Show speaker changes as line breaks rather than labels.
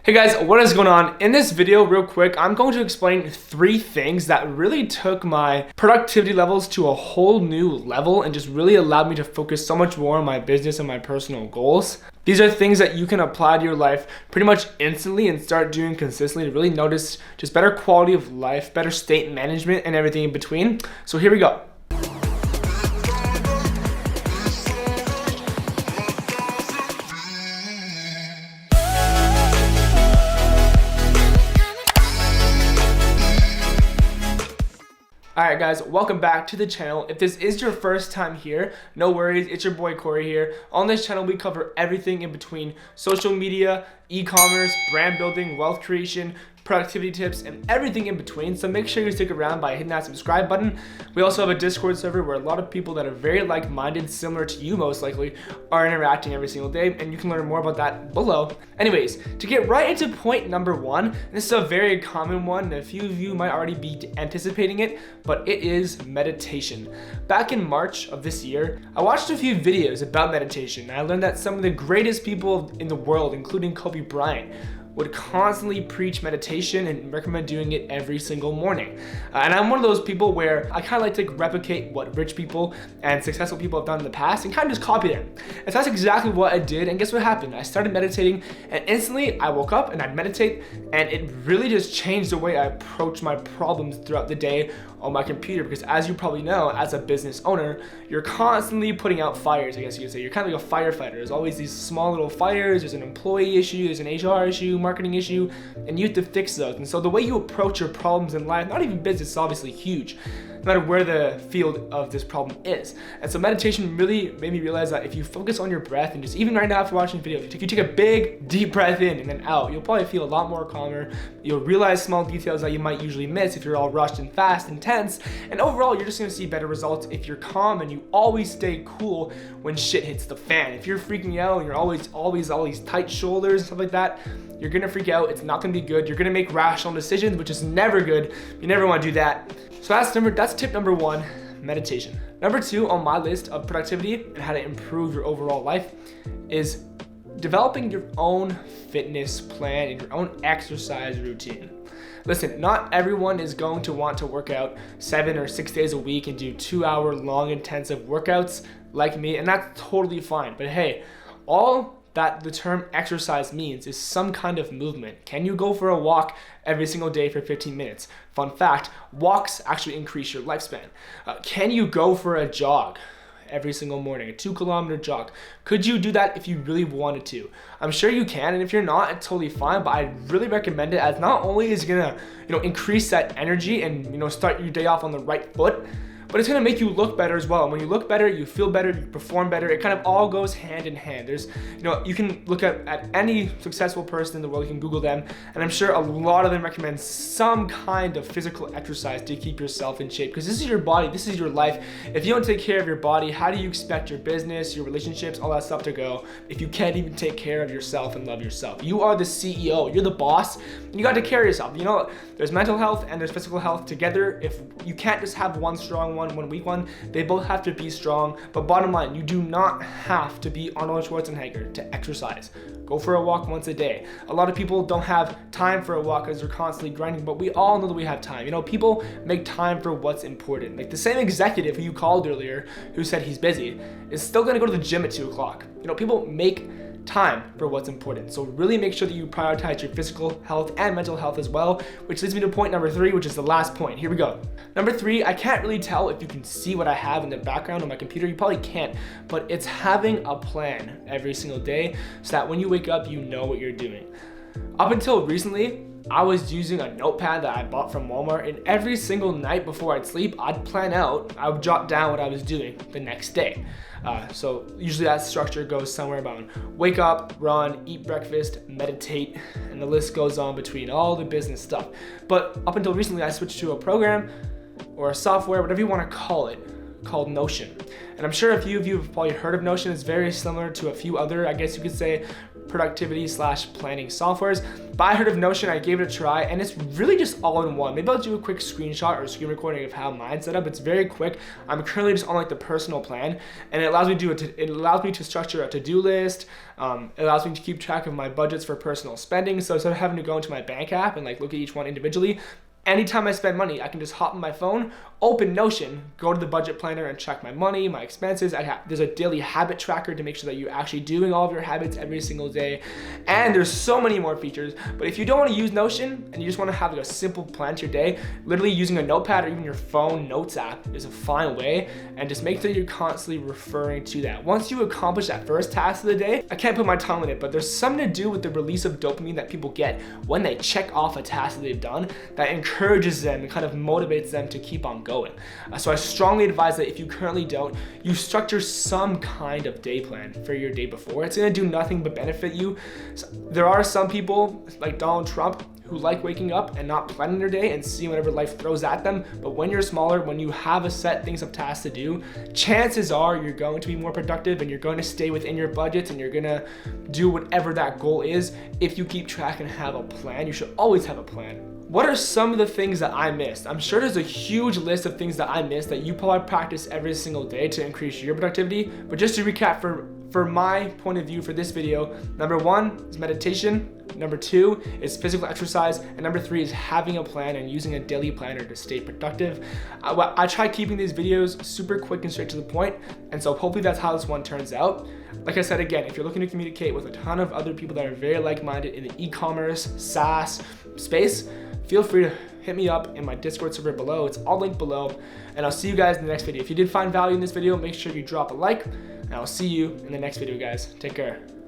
Hey guys, what is going on? In this video, real quick, I'm going to explain 3 things that really took my productivity levels to a whole new level and just really allowed me to focus so much more on my business and my personal goals. These are things that you can apply to your life pretty much instantly and start doing consistently to really notice just better quality of life, better state management, and everything in between. So here we go. Alright guys, welcome back to the channel. If this is your first time here, no worries, it's your boy Corey here. On this channel we cover everything in between social media, e-commerce, brand building, wealth creation, productivity tips, and everything in between. So make sure you stick around by hitting that subscribe button. We also have a Discord server where a lot of people that are very like-minded, similar to you most likely, are interacting every single day, and you can learn more about that below. Anyways, to get right into point number 1, this is a very common one, and a few of you might already be anticipating it, but it is meditation. Back in March of this year, I watched a few videos about meditation, and I learned that some of the greatest people in the world, including Kobe Bryant, would constantly preach meditation and recommend doing it every single morning. And I'm one of those people where I kind of like to replicate what rich people and successful people have done in the past and kind of just copy them. And so that's exactly what I did, and guess what happened? I started meditating, and instantly I woke up and I'd meditate, and it really just changed the way I approach my problems throughout the day on my computer, because as you probably know, as a business owner, you're constantly putting out fires, I guess you could say. You're kind of like a firefighter. There's always these small little fires, there's an employee issue, there's an HR issue, marketing issue, and you have to fix those. And so the way you approach your problems in life, not even business, is obviously huge, no matter where the field of this problem is. And so meditation really made me realize that if you focus on your breath, and just even right now if you're watching the video, if you take a big deep breath in and then out, you'll probably feel a lot more calmer. You'll realize small details that you might usually miss if you're all rushed and fast and tense, and overall you're just going to see better results if you're calm and you always stay cool when shit hits the fan. If you're freaking out and you're always all these tight shoulders and stuff like that, you're gonna freak out. It's not gonna be good. You're gonna make rational decisions, which is never good. You never want to do that. So that's tip number 1, meditation. Number 2 on my list of productivity and how to improve your overall life is developing your own fitness plan and your own exercise routine. Listen, not everyone is going to want to work out 7 or 6 days a week and do 2-hour long intensive workouts like me, and that's totally fine. But hey, all that the term exercise means is some kind of movement. Can you go for a walk every single day for 15 minutes? Fun fact, walks actually increase your lifespan. Can you go for a jog every single morning, a 2-kilometer jog? Could you do that if you really wanted to? I'm sure you can, and if you're not, it's totally fine, but I really recommend it, as not only is it gonna increase that energy and start your day off on the right foot, but it's gonna make you look better as well. And when you look better, you feel better, you perform better. It kind of all goes hand in hand. There's, you can look at any successful person in the world, you can Google them, and I'm sure a lot of them recommend some kind of physical exercise to keep yourself in shape, because this is your body, this is your life. If you don't take care of your body, how do you expect your business, your relationships, all that stuff to go if you can't even take care of yourself and love yourself? You are the CEO, you're the boss, and you got to care of yourself. There's mental health and there's physical health together. If you can't just have one strong one weak one, they both have to be strong. But bottom line, you do not have to be Arnold Schwarzenegger to exercise. Go for a walk once a day. A lot of people don't have time for a walk because they're constantly grinding, but we all know that we have time. People make time for what's important. Like the same executive who you called earlier who said he's busy is still gonna go to the gym at 2 o'clock. People make time for what's important. So really make sure that you prioritize your physical health and mental health as well, which leads me to point number 3, which is the last point. Here we go. Number 3, I can't really tell if you can see what I have in the background on my computer. You probably can't, but it's having a plan every single day so that when you wake up, you know what you're doing. Up until recently, I was using a notepad that I bought from Walmart, and every single night before I'd sleep, I would jot down what I was doing the next day. So usually that structure goes somewhere about wake up, run, eat breakfast, meditate, and the list goes on between all the business stuff. But up until recently, I switched to a program or a software, whatever you want to call it, called Notion. And I'm sure a few of you have probably heard of Notion. It's very similar to a few other, I guess you could say, productivity / planning softwares. But I heard of Notion, I gave it a try, and it's really just all in one. Maybe I'll do a quick screenshot or screen recording of how mine's set up. It's very quick. I'm currently just on like the personal plan, and it allows me to structure a to-do list. It allows me to keep track of my budgets for personal spending. So instead of having to go into my bank app and like look at each one individually, anytime I spend money, I can just hop on my phone, open Notion, go to the budget planner and check my money, my expenses. There's a daily habit tracker to make sure that you're actually doing all of your habits every single day. And there's so many more features. But if you don't want to use Notion and you just want to have like a simple plan to your day, literally using a notepad or even your phone notes app is a fine way. And just make sure you're constantly referring to that. Once you accomplish that first task of the day, I can't put my tongue on it, but there's something to do with the release of dopamine that people get when they check off a task that they've done that encourages them and kind of motivates them to keep on going. So I strongly advise that if you currently don't, you structure some kind of day plan for your day before. It's gonna do nothing but benefit you. So there are some people like Donald Trump who like waking up and not planning their day and seeing whatever life throws at them. But when you're smaller, when you have a set things of tasks to do, chances are you're going to be more productive and you're going to stay within your budgets and you're gonna do whatever that goal is. If you keep track and have a plan, you should always have a plan. What are some of the things that I missed? I'm sure there's a huge list of things that I missed that you probably practice every single day to increase your productivity. But just to recap, for my point of view for this video, number 1 is meditation. Number 2 is physical exercise, and number 3 is having a plan and using a daily planner to stay productive. I try keeping these videos super quick and straight to the point, and so hopefully that's how this one turns out. Like I said again, if you're looking to communicate with a ton of other people that are very like-minded in the e-commerce, SaaS space, feel free to hit me up in my Discord server below. It's all linked below, and I'll see you guys in the next video. If you did find value in this video, make sure you drop a like, and I'll see you in the next video, guys. Take care.